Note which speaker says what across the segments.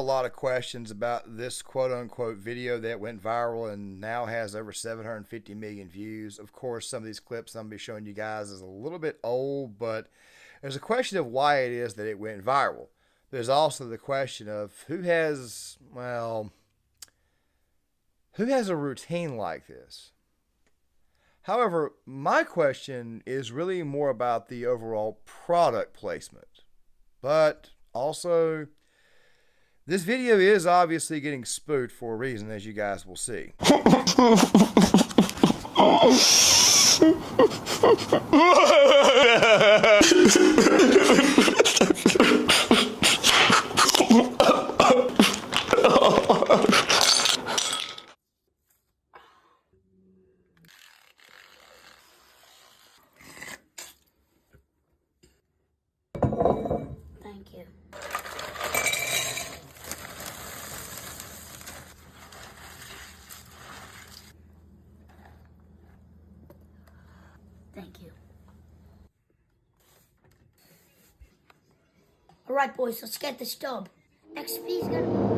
Speaker 1: lot of questions about this quote-unquote video that went viral and now has over 750 million views. Of course, some of these clips I'm going to be showing you guys is a little bit old, but there's a question of why it is that it went viral. There's also the question of who has a routine like this. However, my question is really more about the overall product placement. But also, this video is obviously getting spoofed for a reason, as you guys will see.
Speaker 2: Thank you. Thank you. All right, boys, let's get this dub. XP's gonna...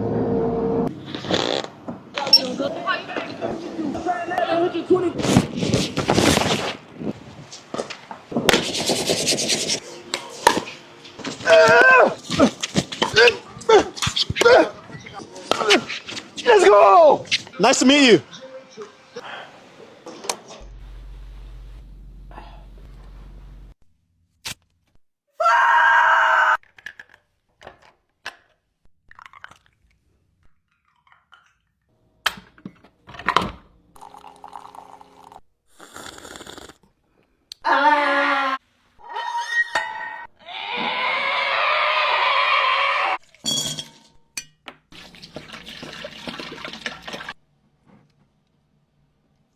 Speaker 3: Let's go! Nice to meet you.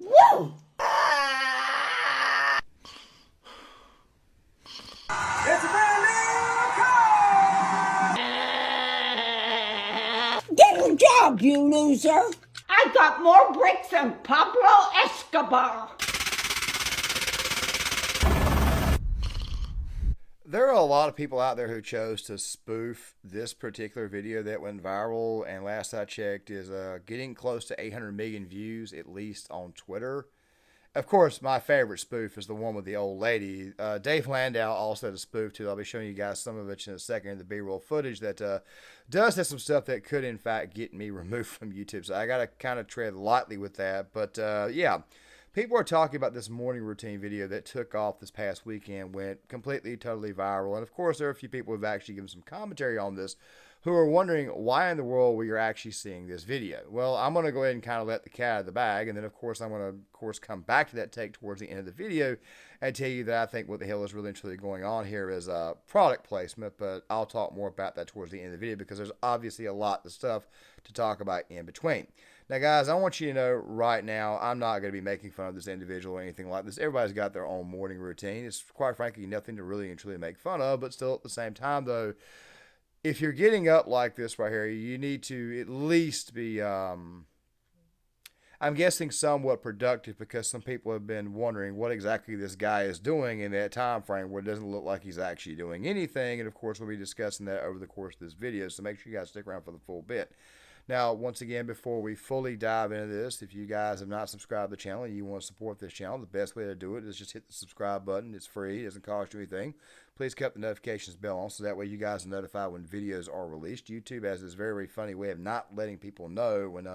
Speaker 2: Woo!
Speaker 4: It's a brand new car!
Speaker 2: Get a job, you loser!
Speaker 5: I got more bricks than Pablo Escobar.
Speaker 1: There are a lot of people out there who chose to spoof this particular video that went viral, and last I checked is getting close to 800 million views, at least on Twitter. Of course, my favorite spoof is the one with the old lady. Dave Landau also had a spoof too. I'll be showing you guys some of it in a second in the B-roll footage that does have some stuff that could, in fact, get me removed from YouTube. So I got to kind of tread lightly with that. But yeah, people are talking about this morning routine video that took off this past weekend, went completely, totally viral. And of course, there are a few people who have actually given some commentary on this who are wondering why in the world we are actually seeing this video. Well, I'm going to go ahead and kind of let the cat out of the bag, and then of course I'm going to come back to that take towards the end of the video and tell you that I think what the hell is really and truly going on here is product placement, but I'll talk more about that towards the end of the video because there's obviously a lot of stuff to talk about in between. Now, guys, I want you to know right now, I'm not going to be making fun of this individual or anything like this. Everybody's got their own morning routine. It's quite frankly nothing to really and truly make fun of, but still at the same time, though, if you're getting up like this right here, you need to at least be, I'm guessing, somewhat productive, because some people have been wondering what exactly this guy is doing in that time frame where it doesn't look like he's actually doing anything. And of course, we'll be discussing that over the course of this video, so make sure you guys stick around for the full bit. Now, once again, before we fully dive into this, if you guys have not subscribed to the channel and you want to support this channel, the best way to do it is just hit the subscribe button. It's free. It doesn't cost you anything. Please keep the notifications bell on so that way you guys are notified when videos are released. YouTube has this very, very funny way of not letting people know when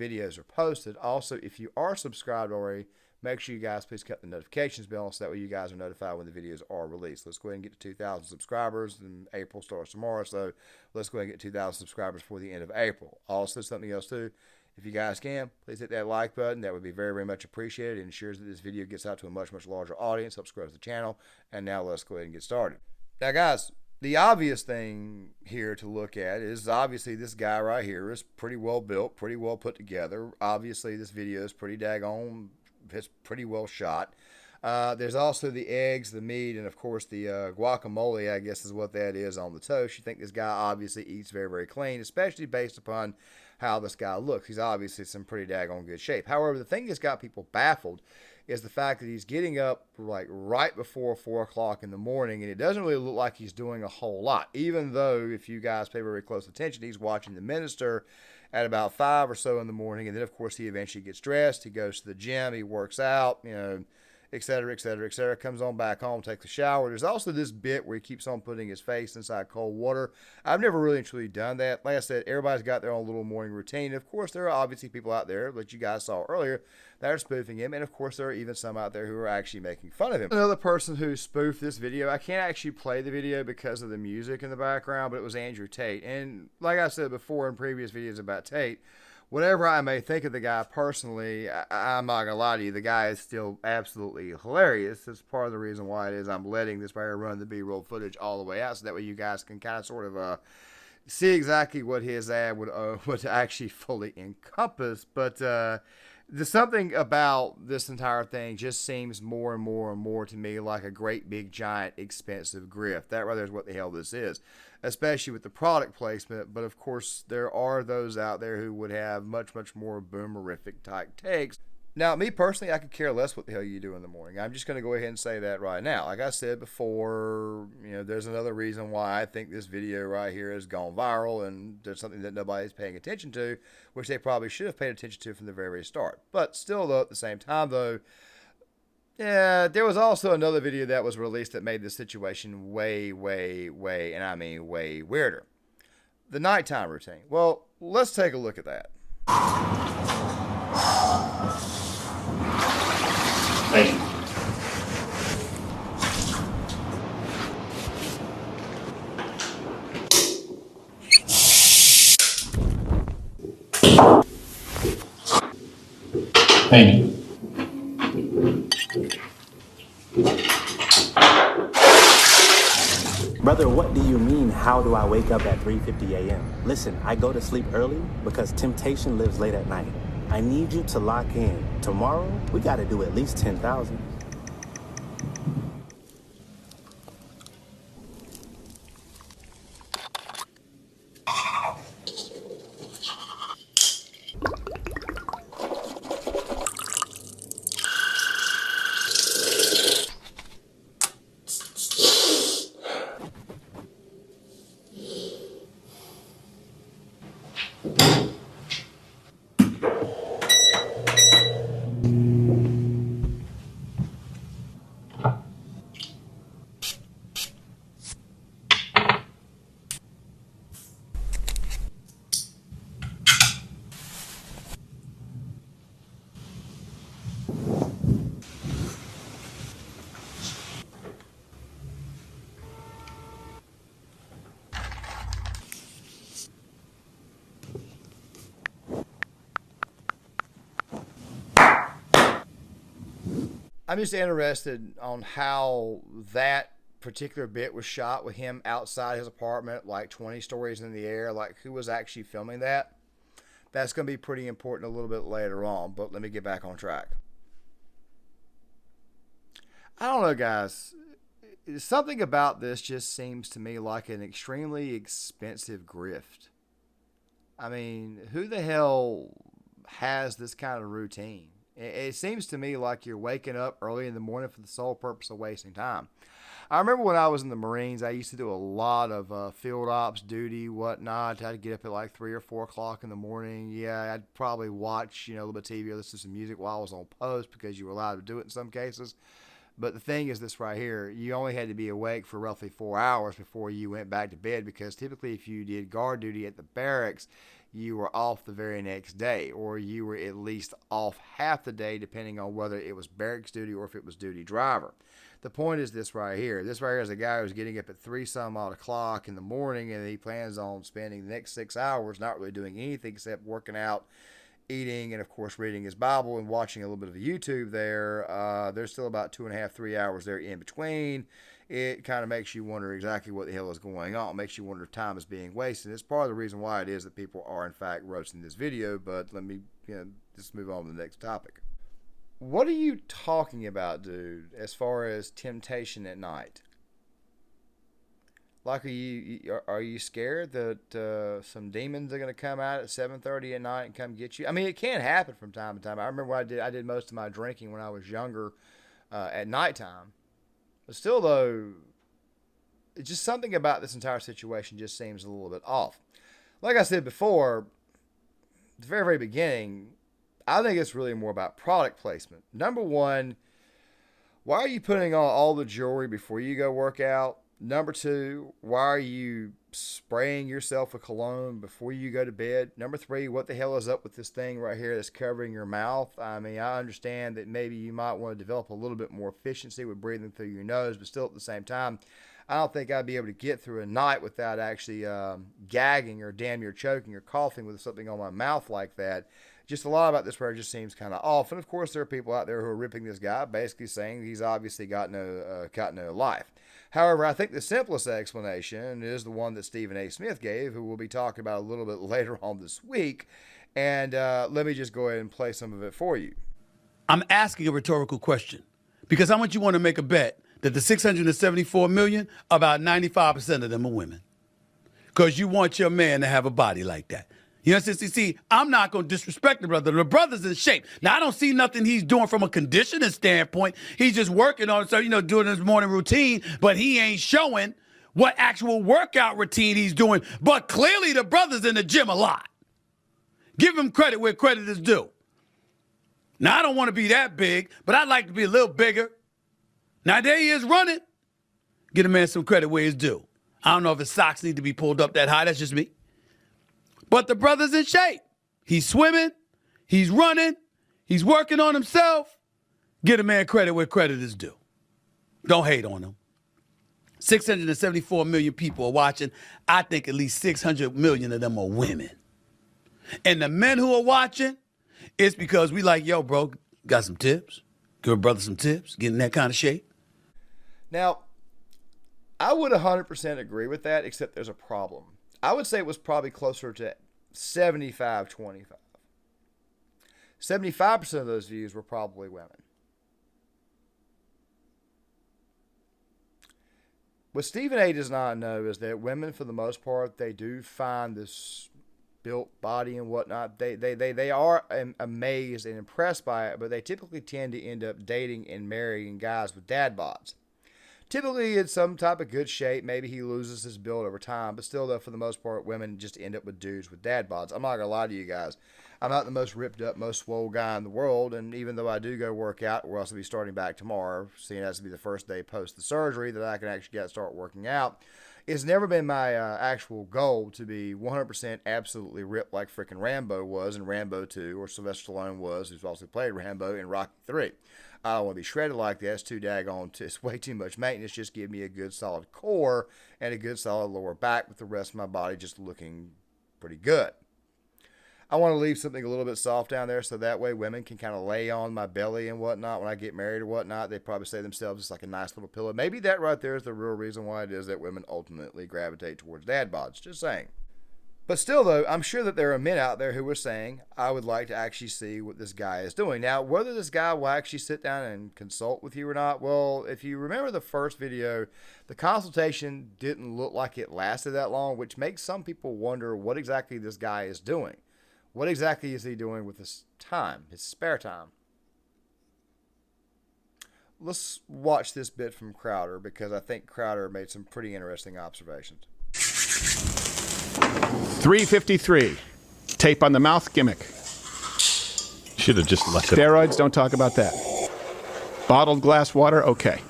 Speaker 1: videos are posted. Also, if you are subscribed already, make sure you guys please keep the notifications bell on so that way you guys are notified when the videos are released. Let's go ahead and get to 2,000 subscribers, and April starts tomorrow, so let's go ahead and get 2,000 subscribers for the end of April. Also, something else too, if you guys can, please hit that like button. That would be very, very much appreciated. It ensures that this video gets out to a much, much larger audience, helps grow the channel. And now let's go ahead and get started. Now, guys, the obvious thing here to look at is obviously this guy right here is pretty well built, pretty well put together. Obviously, this video is pretty daggone, it's pretty well shot. There's also the eggs, the meat, and of course the guacamole, I guess is what that is on the toast. You think this guy obviously eats very, very clean, especially based upon how this guy looks. He's obviously in some pretty daggone good shape. However, the thing that's got people baffled is the fact that he's getting up like right before 4 o'clock in the morning, and it doesn't really look like he's doing a whole lot, even though if you guys pay very close attention, he's watching the minister at about 5 or so in the morning, and then of course he eventually gets dressed, he goes to the gym, he works out, et cetera, et cetera, et cetera, comes on back home, takes a shower. There's also this bit where he keeps on putting his face inside cold water. I've never really and truly done that. Like I said, everybody's got their own little morning routine. Of course, there are obviously people out there, like you guys saw earlier, that are spoofing him, and of course, there are even some out there who are actually making fun of him. Another person who spoofed this video, I can't actually play the video because of the music in the background, but it was Andrew Tate. And like I said before in previous videos about Tate, whatever I may think of the guy personally, I'm not going to lie to you, the guy is still absolutely hilarious. That's part of the reason why it is I'm letting this player run the B-roll footage all the way out, so that way you guys can kind of sort of see exactly what his ad would actually fully encompass. But there's something about this entire thing just seems more and more and more to me like a great big giant expensive grift. That right there is what the hell this is, especially with the product placement. But of course, there are those out there who would have much, much more boomerific type takes. Now, me personally, I could care less what the hell you do in the morning. I'm just going to go ahead and say that right now. Like I said before, there's another reason why I think this video right here has gone viral, and there's something that nobody's paying attention to, which they probably should have paid attention to from the very start. But still, though, at the same time, though, yeah, there was also another video that was released that made the situation way, and I mean way weirder. The nighttime routine. Well, let's take a look at that.
Speaker 3: Thank you. Thank you.
Speaker 6: Brother, what do you mean, how do I wake up at 3:50 a.m.? Listen, I go to sleep early because temptation lives late at night. I need you to lock in. Tomorrow, we got to do at least 10,000.
Speaker 1: I'm just interested on how that particular bit was shot with him outside his apartment, like 20 stories in the air. Like, who was actually filming that? That's going to be pretty important a little bit later on, but let me get back on track. I don't know, guys. Something about this just seems to me like an extremely expensive grift. I mean, who the hell has this kind of routine? It seems to me like you're waking up early in the morning for the sole purpose of wasting time. I remember when I was in the Marines, I used to do a lot of field ops duty, whatnot. I'd get up at like 3 or 4 o'clock in the morning. Yeah, I'd probably watch, a little bit of TV or listen to some music while I was on post because you were allowed to do it in some cases. But the thing is this right here, you only had to be awake for roughly 4 hours before you went back to bed, because typically if you did guard duty at the barracks, you were off the very next day, or you were at least off half the day depending on whether it was barracks duty or if it was duty driver. The point is this right here. This right here is a guy who's getting up at 3 some odd o'clock in the morning, and he plans on spending the next 6 hours not really doing anything except working out, eating, and of course reading his Bible and watching a little bit of YouTube there. There's still about 2.5, 3 hours there in between. It kind of makes you wonder exactly what the hell is going on. It makes you wonder if time is being wasted. It's part of the reason why it is that people are in fact roasting this video. But let me just move on to the next topic. What are you talking about, dude, as far as temptation at night? Like, are you scared that some demons are going to come out at 7:30 at night and come get you? I mean, it can happen from time to time. I remember I did most of my drinking when I was younger at nighttime. But still, though, it's just something about this entire situation just seems a little bit off. Like I said before, at the very, very beginning, I think it's really more about product placement. Number one, why are you putting on all the jewelry before you go work out? Number two, why are you spraying yourself with cologne before you go to bed? Number three, what the hell is up with this thing right here that's covering your mouth? I mean, I understand that maybe you might want to develop a little bit more efficiency with breathing through your nose, but still at the same time, I don't think I'd be able to get through a night without actually gagging or damn near choking or coughing with something on my mouth like that. Just a lot about this prayer just seems kind of off. And of course, there are people out there who are ripping this guy, basically saying he's obviously got no life. However, I think the simplest explanation is the one that Stephen A. Smith gave, who we'll be talking about a little bit later on this week. And let me just go ahead and play some of it for you.
Speaker 7: I'm asking a rhetorical question because how much you want to make a bet that the 674 million, about 95% of them are women? Because you want your man to have a body like that. You know, see, I'm not going to disrespect the brother. The brother's in shape. Now, I don't see nothing he's doing from a conditioning standpoint. He's just working on it, so, doing his morning routine, but he ain't showing what actual workout routine he's doing. But clearly the brother's in the gym a lot. Give him credit where credit is due. Now, I don't want to be that big, but I'd like to be a little bigger. Now, there he is running. Get a man some credit where it's due. I don't know if his socks need to be pulled up that high. That's just me. But the brother's in shape. He's swimming. He's running. He's working on himself. Get a man credit where credit is due. Don't hate on him. 674 million people are watching. I think at least 600 million of them are women. And the men who are watching, it's because we like, yo, bro, got some tips? Give a brother some tips? Get in that kind of shape?
Speaker 1: Now, I would 100% agree with that, except there's a problem. I would say it was probably closer to 75-25. 75% of those views were probably women. What Stephen A. does not know is that women, for the most part, they do find this built body and whatnot. They are amazed and impressed by it, but they typically tend to end up dating and marrying guys with dad bods. Typically, it's some type of good shape. Maybe he loses his build over time. But still, though, for the most part, women just end up with dudes with dad bods. I'm not going to lie to you guys. I'm not the most ripped up, most swole guy in the world. And even though I do go work out, we'll also be starting back tomorrow, seeing as to be the first day post the surgery that I can actually start working out. It's never been my actual goal to be 100% absolutely ripped like freaking Rambo was in Rambo 2, or Sylvester Stallone was, who's also played Rambo in Rocky 3. I don't want to be shredded like that. It's too daggone. It's way too much maintenance. Just give me a good solid core and a good solid lower back with the rest of my body just looking pretty good. I want to leave something a little bit soft down there so that way women can kind of lay on my belly and whatnot when I get married or whatnot. They probably say to themselves it's like a nice little pillow. Maybe that right there is the real reason why it is that women ultimately gravitate towards dad bods. Just saying. But still, though, I'm sure that there are men out there who are saying, I would like to actually see what this guy is doing. Now, whether this guy will actually sit down and consult with you or not, well, if you remember the first video, the consultation didn't look like it lasted that long, which makes some people wonder what exactly this guy is doing. What exactly is he doing with his time, his spare time? Let's watch this bit from Crowder because I think Crowder made some pretty interesting observations.
Speaker 8: 353. Tape on the mouth, gimmick.
Speaker 9: Should have just left it.
Speaker 8: Steroids, don't talk about that. Bottled glass water, okay.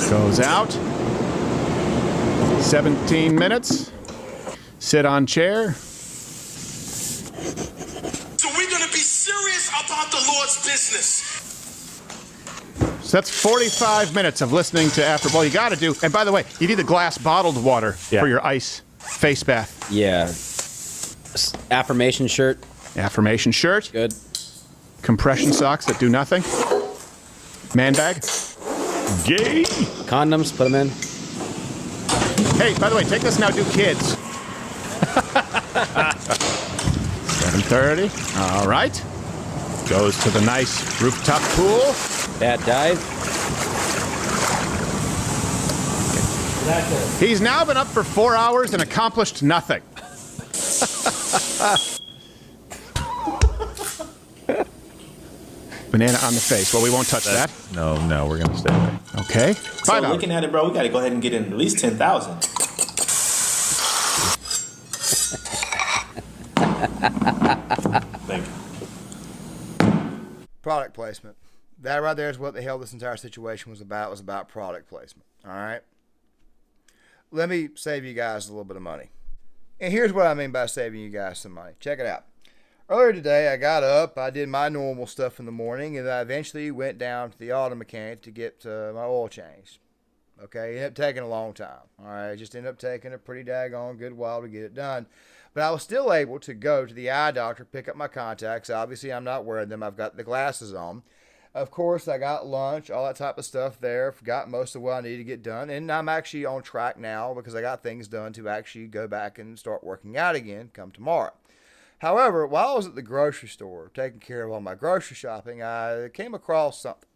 Speaker 8: Goes out. 17 minutes. Sit on chair.
Speaker 3: So we're going to be serious about the Lord's business.
Speaker 8: So that's 45 minutes of listening to After. Well, you got to do. And by the way, you need the glass bottled water for your ice face bath.
Speaker 10: Yeah. Affirmation shirt.
Speaker 8: Affirmation shirt.
Speaker 10: Good.
Speaker 8: Compression socks that do nothing. Man bag.
Speaker 9: Gay.
Speaker 10: Condoms, put them in.
Speaker 8: Hey, by the way, take this now, do kids. 7:30. All right. Goes to the nice rooftop pool.
Speaker 10: Bad dive.
Speaker 8: He's now been up for 4 hours and accomplished nothing. Banana on the face. Well, we won't touch that.
Speaker 9: No, we're going to stay there.
Speaker 8: Okay.
Speaker 6: So looking at it, bro, we got to go ahead and get in at least 10,000. Thank you.
Speaker 1: Product placement. That right there is what the hell this entire situation was about. It was about product placement. All right. Let me save you guys a little bit of money. And here's what I mean by saving you guys some money. Check it out. Earlier today, I got up, I did my normal stuff in the morning, and I eventually went down to the auto mechanic to get my oil changed. Okay, it ended up taking a long time. All right, it just ended up taking a pretty daggone good while to get it done. But I was still able to go to the eye doctor, pick up my contacts. Obviously, I'm not wearing them. I've got the glasses on. Of course, I got lunch, all that type of stuff there. Got most of what I needed to get done. And I'm actually on track now because I got things done to actually go back and start working out again come tomorrow. However, while I was at the grocery store taking care of all my grocery shopping, I came across something.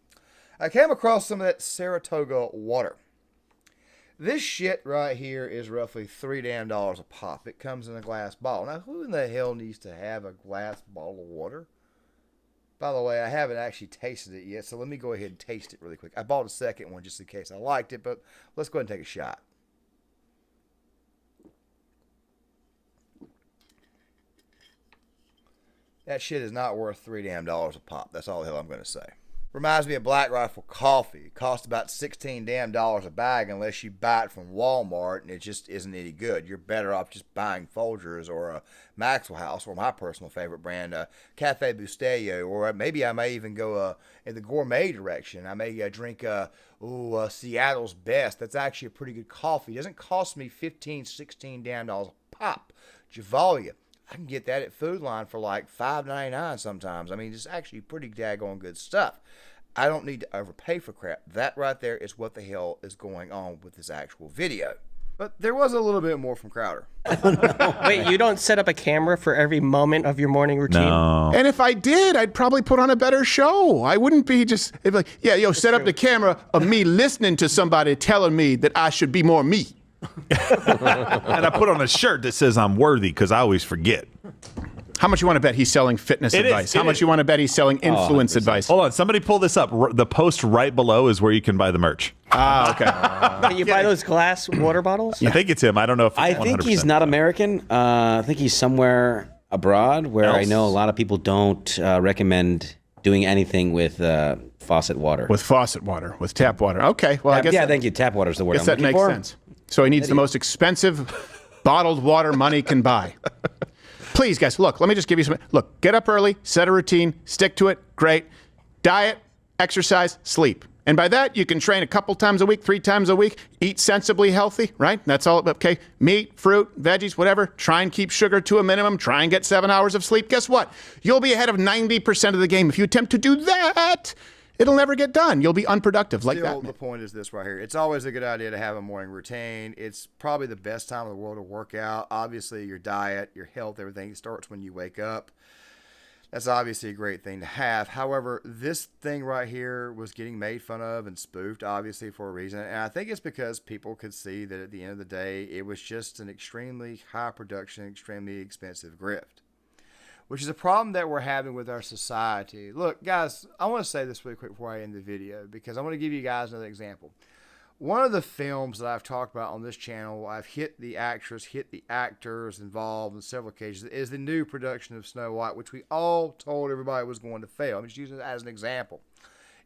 Speaker 1: I came across some of that Saratoga water. This shit right here is roughly $3 a pop. It comes in a glass bottle. Now, who in the hell needs to have a glass bottle of water? By the way, I haven't actually tasted it yet, so let me go ahead and taste it really quick. I bought a second one just in case I liked it, but let's go ahead and take a shot. That shit is not worth $3 a pop. That's all the hell I'm going to say. Reminds me of Black Rifle coffee. It costs about $16 a bag unless you buy it from Walmart, and it just isn't any good. You're better off just buying Folgers or a Maxwell House, or my personal favorite brand, Cafe Bustelo, or maybe I may even go in the gourmet direction. I may drink Seattle's Best. That's actually a pretty good coffee. It doesn't cost me $15, $16 a pop. Javalia. I can get that at Food Line for like $5.99 sometimes. I mean, it's actually pretty daggone good stuff. I don't need to overpay for crap. That right there is what the hell is going on with this actual video. But there was a little bit more from Crowder.
Speaker 11: Wait, you don't set up a camera for every moment of your morning routine?
Speaker 9: No.
Speaker 8: And if I did, I'd probably put on a better show. I wouldn't be just, it'd be like, yeah, set up the camera of me listening to somebody telling me that I should be more me.
Speaker 9: And I put on a shirt that says I'm worthy because I always forget.
Speaker 8: How much you want to bet he's selling fitness advice? How much you want to bet he's selling influence advice?
Speaker 9: Hold on, somebody pull this up. The post right below is where you can buy the merch.
Speaker 8: Ah, okay.
Speaker 11: Can you buy those glass water bottles?
Speaker 9: I think it's him. I don't know if
Speaker 10: I think he's not American. I think he's somewhere abroad where I know a lot of people don't recommend doing anything with faucet water.
Speaker 8: With faucet water, with tap water. Okay, well, I guess
Speaker 10: thank you. Tap water is the word.
Speaker 8: I guess that makes sense. So he needs the most expensive bottled water money can buy. Please, guys, look, let me just give you some. Look, get up early, set a routine, stick to it, great. Diet, exercise, sleep. And by that, you can train a couple times a week, 3 times a week, eat sensibly healthy, right? That's all, okay? Meat, fruit, veggies, whatever. Try and keep sugar to a minimum. Try and get 7 hours of sleep. Guess what? You'll be ahead of 90% of the game. If you attempt to do that, it'll never get done. You'll be unproductive like that.
Speaker 1: The point is this right here. It's always a good idea to have a morning routine. It's probably the best time in the world to work out. Obviously, your diet, your health, everything starts when you wake up. That's obviously a great thing to have. However, this thing right here was getting made fun of and spoofed, obviously, for a reason. And I think it's because people could see that at the end of the day, it was just an extremely high production, extremely expensive grift, which is a problem that we're having with our society. Look, guys, I want to say this really quick before I end the video, because I want to give you guys another example. One of the films that I've talked about on this channel, I've hit the actress, hit the actors involved in several cases, is the new production of Snow White, which we all told everybody was going to fail. I'm just using it as an example.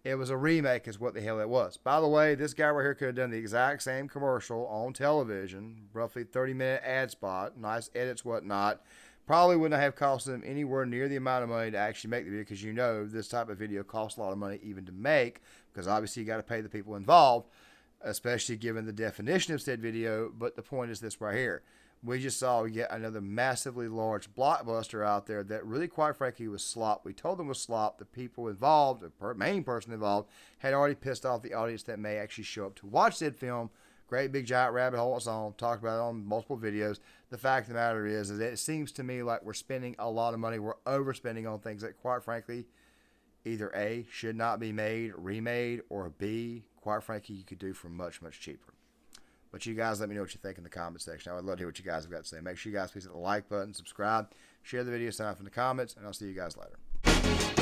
Speaker 1: It was a remake is what the hell it was. By the way, this guy right here could have done the exact same commercial on television, roughly 30-minute ad spot, nice edits, whatnot. Probably wouldn't have cost them anywhere near the amount of money to actually make the video, because you know this type of video costs a lot of money even to make, because obviously you got to pay the people involved, especially given the definition of said video. But the point is this right here. We just saw yet another massively large blockbuster out there that really, quite frankly, was slop. We told them was slop. The people involved, the main person involved, had already pissed off the audience that may actually show up to watch said film. Great big giant rabbit hole it's on. Talked about it on multiple videos. The fact of the matter is that it seems to me like we're spending a lot of money. We're overspending on things that, quite frankly, either A, should not be made, remade, or B, quite frankly, you could do for much, much cheaper. But you guys let me know what you think in the comment section. I would love to hear what you guys have got to say. Make sure you guys please hit the like button, subscribe, share the video, sign up in the comments, and I'll see you guys later.